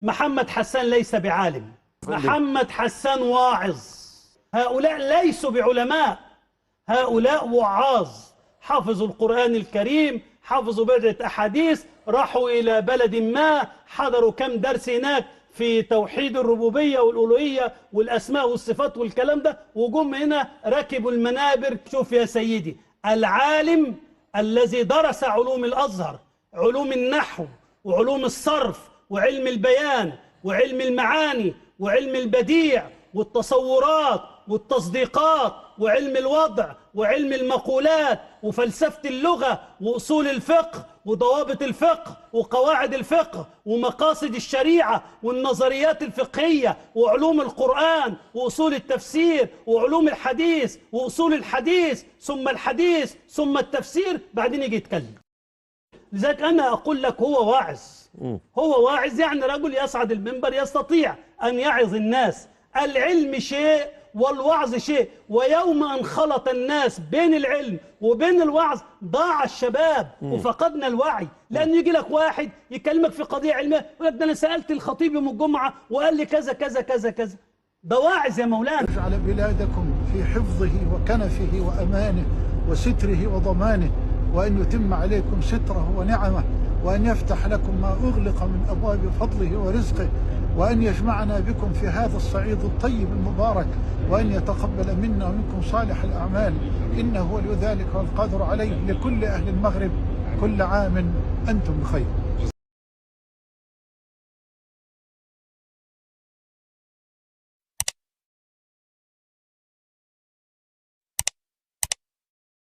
محمد حسان ليس بعالم، محمد حسان واعظ. هؤلاء ليسوا بعلماء، هؤلاء وعاظ، حفظوا القرآن الكريم، حفظوا بضعة أحاديث، راحوا إلى بلد ما، حضروا كم درس هناك في توحيد الربوبية والألوهية والأسماء والصفات والكلام ده، وجم هنا ركبوا المنابر. شوف يا سيدي، العالم الذي درس علوم الأزهر، علوم النحو وعلوم الصرف وعلم البيان وعلم المعاني وعلم البديع والتصورات والتصديقات وعلم الوضع وعلم المقولات وفلسفة اللغة وأصول الفقه وضوابط الفقه وقواعد الفقه ومقاصد الشريعة والنظريات الفقهية وعلوم القرآن وأصول التفسير وعلوم الحديث وأصول الحديث ثم الحديث ثم التفسير، بعدين يجي يتكلم. لذلك أنا أقول لك هو واعظ، هو واعظ يعني رجل يصعد المنبر يستطيع أن يعظ الناس. العلم شيء والوعظ شيء، ويوم أن خلط الناس بين العلم وبين الوعظ ضاع الشباب وفقدنا الوعي. لأن يجي لك واحد يكلمك في قضية علمية يقول لك ده أنا سألت الخطيب يوم الجمعة وقال لي كذا كذا كذا كذا. ده واعظ يا مولانا. اجعل بلادكم في حفظه وكنفه وأمانه وستره وضمانه، وأن يتم عليكم ستره ونعمه، وأن يفتح لكم ما أغلق من أبواب فضله ورزقه، وأن يجمعنا بكم في هذا الصعيد الطيب المبارك، وأن يتقبل منا ومنكم صالح الأعمال، إنه ولي ذلك والقادر عليه. لكل أهل المغرب كل عام أنتم بخير.